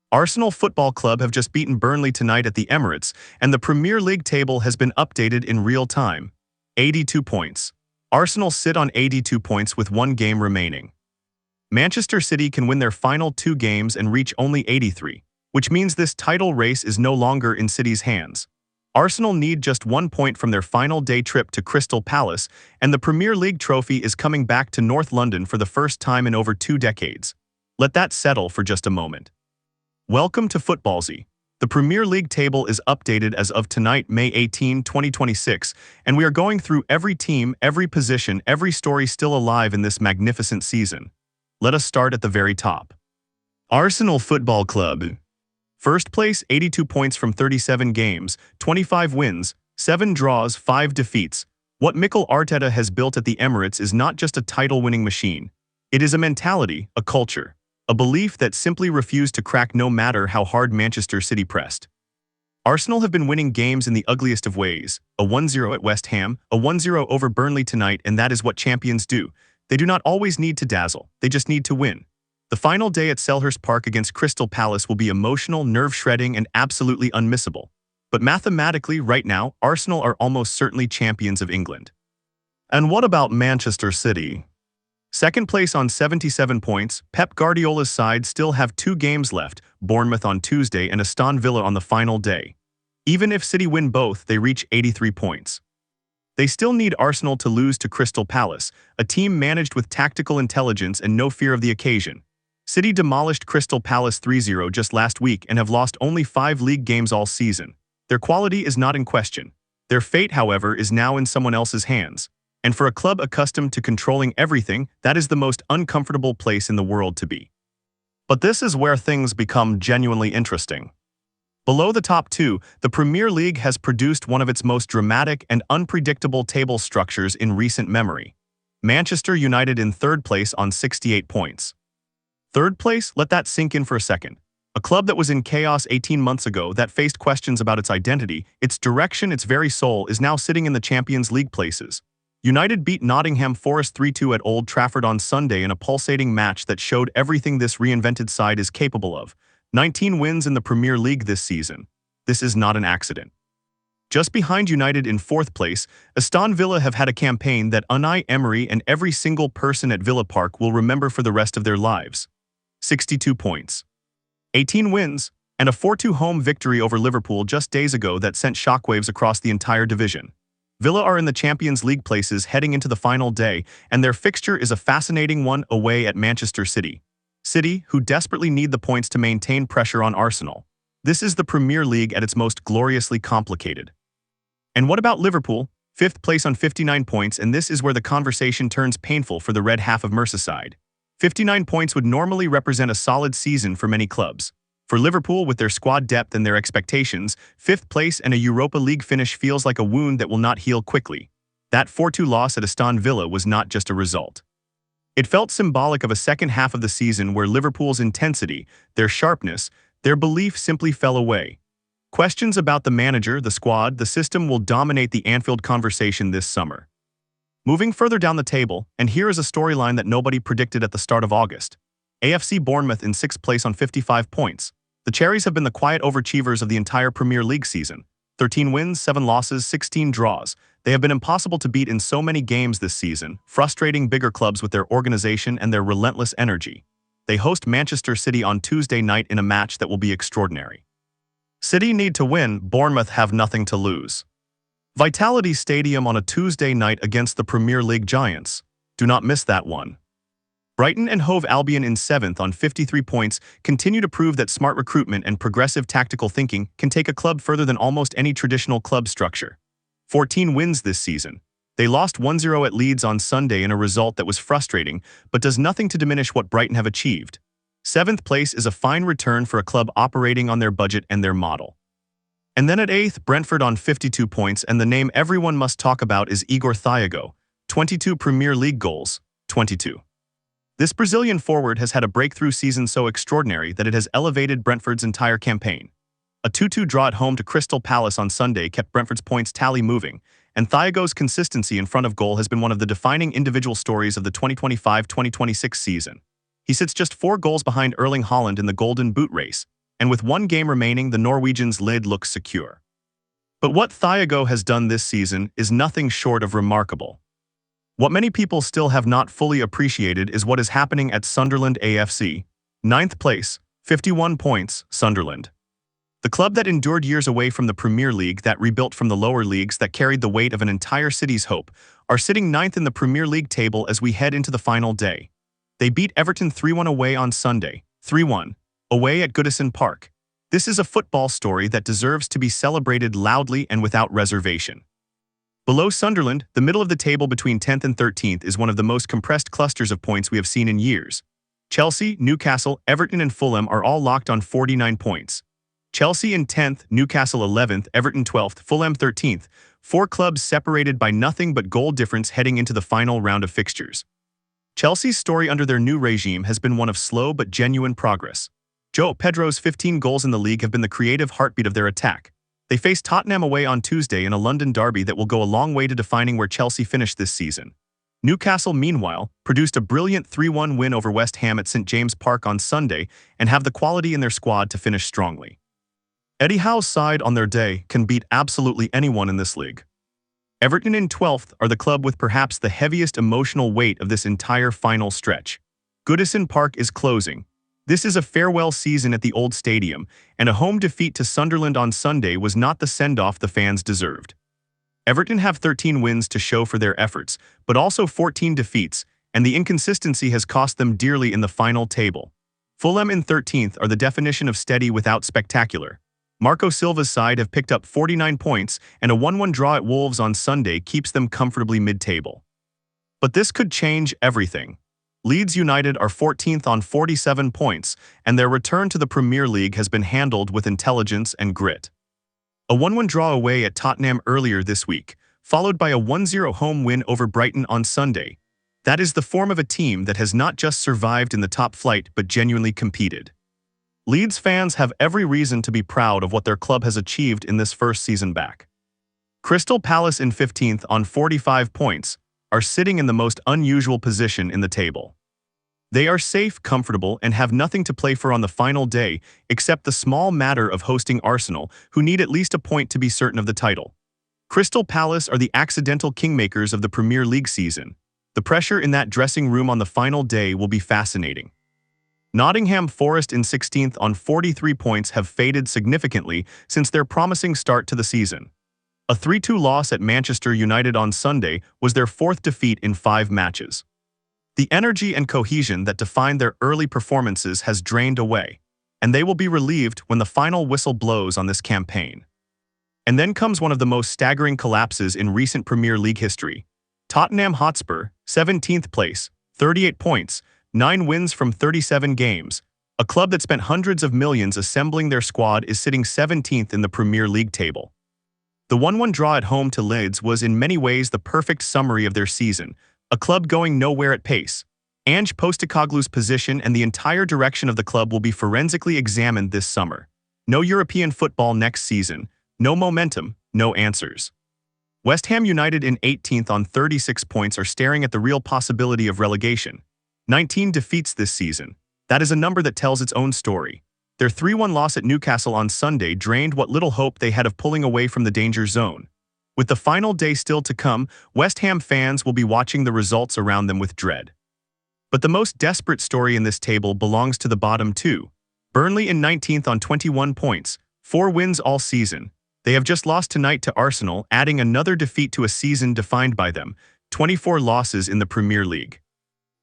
Arsenal Football Club have just beaten Burnley tonight at the Emirates, and the Premier League table has been updated in real time. 82 points. Arsenal sit on 82 points with one game remaining. Manchester City can win their final two games and reach only 83, which means this title race is no longer in City's hands. Arsenal need just 1 point from their final day trip to Crystal Palace, and the Premier League trophy is coming back to North London for the first time in over 2 decades. Let that settle for just a moment. Welcome to Footballzi. The Premier League table is updated as of tonight, May 18, 2026, and we are going through every team, every position, every story still alive in this magnificent season. Let us start at the very top. Arsenal Football Club. First place, 82 points from 37 games, 25 wins, 7 draws, 5 defeats. What Mikel Arteta has built at the Emirates is not just a title-winning machine. It is a mentality, a culture, a belief that simply refused to crack no matter how hard Manchester City pressed. Arsenal have been winning games in the ugliest of ways, a 1-0 at West Ham, a 1-0 over Burnley tonight, and that is what champions do. They do not always need to dazzle, they just need to win. The final day at Selhurst Park against Crystal Palace will be emotional, nerve-shredding, and absolutely unmissable. But mathematically, right now, Arsenal are almost certainly champions of England. And what about Manchester City? Second place on 77 points, Pep Guardiola's side still have 2 games left, Bournemouth on Tuesday and Aston Villa on the final day. Even if City win both, they reach 83 points. They still need Arsenal to lose to Crystal Palace, a team managed with tactical intelligence and no fear of the occasion. City demolished Crystal Palace 3-0 just last week and have lost only 5 league games all season. Their quality is not in question. Their fate, however, is now in someone else's hands. And for a club accustomed to controlling everything, that is the most uncomfortable place in the world to be. But this is where things become genuinely interesting. Below the top 2, the Premier League has produced one of its most dramatic and unpredictable table structures in recent memory. Manchester United in 3rd place on 68 points. 3rd place? Let that sink in for a second. A club that was in chaos 18 months ago, that faced questions about its identity, its direction, its very soul, is now sitting in the Champions League places. United beat Nottingham Forest 3-2 at Old Trafford on Sunday in a pulsating match that showed everything this reinvented side is capable of. 19 wins in the Premier League this season. This is not an accident. Just behind United in 4th place, Aston Villa have had a campaign that Unai Emery and every single person at Villa Park will remember for the rest of their lives. 62 points. 18 wins, and a 4-2 home victory over Liverpool just days ago that sent shockwaves across the entire division. Villa are in the Champions League places heading into the final day, and their fixture is a fascinating one away at Manchester City. City, who desperately need the points to maintain pressure on Arsenal. This is the Premier League at its most gloriously complicated. And what about Liverpool? 5th place on 59 points, and this is where the conversation turns painful for the red half of Merseyside. 59 points would normally represent a solid season for many clubs. For Liverpool, with their squad depth and their expectations, 5th place and a Europa League finish feels like a wound that will not heal quickly. That 4-2 loss at Aston Villa was not just a result. It felt symbolic of a second half of the season where Liverpool's intensity, their sharpness, their belief simply fell away. Questions about the manager, the squad, the system will dominate the Anfield conversation this summer. Moving further down the table, and here is a storyline that nobody predicted at the start of August. AFC Bournemouth in 6th place on 55 points. The Cherries have been the quiet overachievers of the entire Premier League season. 13 wins, 7 losses, 16 draws. They have been impossible to beat in so many games this season, frustrating bigger clubs with their organization and their relentless energy. They host Manchester City on Tuesday night in a match that will be extraordinary. City need to win, Bournemouth have nothing to lose. Vitality Stadium on a Tuesday night against the Premier League giants. Do not miss that one. Brighton and Hove Albion in 7th on 53 points continue to prove that smart recruitment and progressive tactical thinking can take a club further than almost any traditional club structure. 14 wins this season. They lost 1-0 at Leeds on Sunday in a result that was frustrating, but does nothing to diminish what Brighton have achieved. 7th place is a fine return for a club operating on their budget and their model. And then at 8th, Brentford on 52 points, and the name everyone must talk about is Igor Thiago. 22 Premier League goals, 22. This Brazilian forward has had a breakthrough season so extraordinary that it has elevated Brentford's entire campaign. A 2-2 draw at home to Crystal Palace on Sunday kept Brentford's points tally moving, and Thiago's consistency in front of goal has been one of the defining individual stories of the 2025-2026 season. He sits just 4 goals behind Erling Haaland in the Golden Boot race. and with one game remaining, the Norwegians' lid looks secure. But what Thiago has done this season is nothing short of remarkable. What many people still have not fully appreciated is what is happening at Sunderland AFC. 9th place, 51 points, Sunderland. The club that endured years away from the Premier League, that rebuilt from the lower leagues, that carried the weight of an entire city's hope, are sitting 9th in the Premier League table as we head into the final day. They beat Everton 3-1 away on Sunday, 3-1, away at Goodison Park. This is a football story that deserves to be celebrated loudly and without reservation. Below Sunderland, the middle of the table between 10th and 13th is one of the most compressed clusters of points we have seen in years. Chelsea, Newcastle, Everton and Fulham are all locked on 49 points. Chelsea in 10th, Newcastle 11th, Everton 12th, Fulham 13th, 4 clubs separated by nothing but goal difference heading into the final round of fixtures. Chelsea's story under their new regime has been one of slow but genuine progress. Joe Pedro's 15 goals in the league have been the creative heartbeat of their attack. They face Tottenham away on Tuesday in a London derby that will go a long way to defining where Chelsea finished this season. Newcastle, meanwhile, produced a brilliant 3-1 win over West Ham at St James Park on Sunday and have the quality in their squad to finish strongly. Eddie Howe's side on their day can beat absolutely anyone in this league. Everton in 12th are the club with perhaps the heaviest emotional weight of this entire final stretch. Goodison Park is closing. This is a farewell season at the old stadium, and a home defeat to Sunderland on Sunday was not the send-off the fans deserved. Everton have 13 wins to show for their efforts, but also 14 defeats, and the inconsistency has cost them dearly in the final table. Fulham in 13th are the definition of steady without spectacular. Marco Silva's side have picked up 49 points, and a 1-1 draw at Wolves on Sunday keeps them comfortably mid-table. But this could change everything. Leeds United are 14th on 47 points, and their return to the Premier League has been handled with intelligence and grit. A 1-1 draw away at Tottenham earlier this week, followed by a 1-0 home win over Brighton on Sunday. That is the form of a team that has not just survived in the top flight but genuinely competed. Leeds fans have every reason to be proud of what their club has achieved in this first season back. Crystal Palace in 15th on 45 points are sitting in the most unusual position in the table. They are safe, comfortable, and have nothing to play for on the final day except the small matter of hosting Arsenal, who need at least a point to be certain of the title. Crystal Palace are the accidental kingmakers of the Premier League season. The pressure in that dressing room on the final day will be fascinating. Nottingham Forest in 16th on 43 points have faded significantly since their promising start to the season. A 3-2 loss at Manchester United on Sunday was their 4th defeat in 5 matches. The energy and cohesion that defined their early performances has drained away, and they will be relieved when the final whistle blows on this campaign. And then comes one of the most staggering collapses in recent Premier League history. Tottenham Hotspur, 17th place, 38 points, 9 wins from 37 games. A club that spent hundreds of millions assembling their squad is sitting 17th in the Premier League table. The 1-1 draw at home to Leeds was in many ways the perfect summary of their season, a club going nowhere at pace. Ange Postecoglou's position and the entire direction of the club will be forensically examined this summer. No European football next season, no momentum, no answers. West Ham United in 18th on 36 points are staring at the real possibility of relegation. 19 defeats this season. That is a number that tells its own story. Their 3-1 loss at Newcastle on Sunday drained what little hope they had of pulling away from the danger zone. With the final day still to come, West Ham fans will be watching the results around them with dread. But the most desperate story in this table belongs to the bottom two. Burnley in 19th on 21 points, 4 wins all season. They have just lost tonight to Arsenal, adding another defeat to a season defined by them, 24 losses in the Premier League.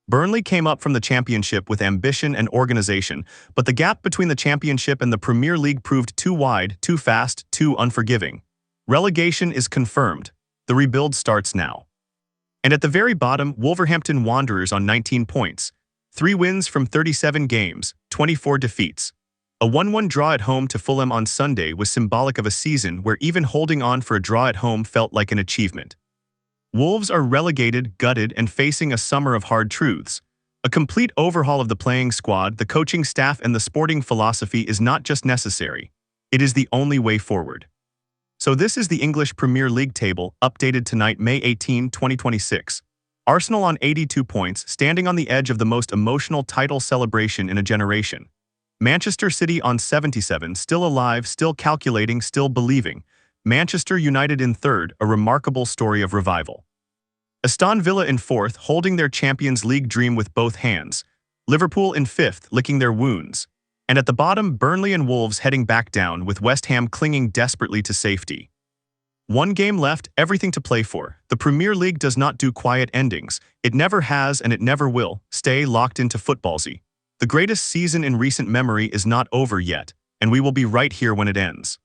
Burnley came up from the Championship with ambition and organization, but the gap between the Championship and the Premier League proved too wide, too fast, too unforgiving. Relegation is confirmed. The rebuild starts now. And at the very bottom, Wolverhampton Wanderers on 19 points. 3 wins from 37 games, 24 defeats. A 1-1 draw at home to Fulham on Sunday was symbolic of a season where even holding on for a draw at home felt like an achievement. Wolves are relegated, gutted, and facing a summer of hard truths. A complete overhaul of the playing squad, the coaching staff, and the sporting philosophy is not just necessary. It is the only way forward. So this is the English Premier League table, updated tonight, May 18, 2026. Arsenal on 82 points, standing on the edge of the most emotional title celebration in a generation. Manchester City on 77, still alive, still calculating, still believing. Manchester United in third, a remarkable story of revival. Aston Villa in fourth, holding their Champions League dream with both hands. Liverpool in fifth, licking their wounds. And at the bottom, Burnley and Wolves heading back down, with West Ham clinging desperately to safety. One game left, everything to play for. The Premier League does not do quiet endings. It never has and it never will. Stay locked into Footballzi. The greatest season in recent memory is not over yet, and we will be right here when it ends.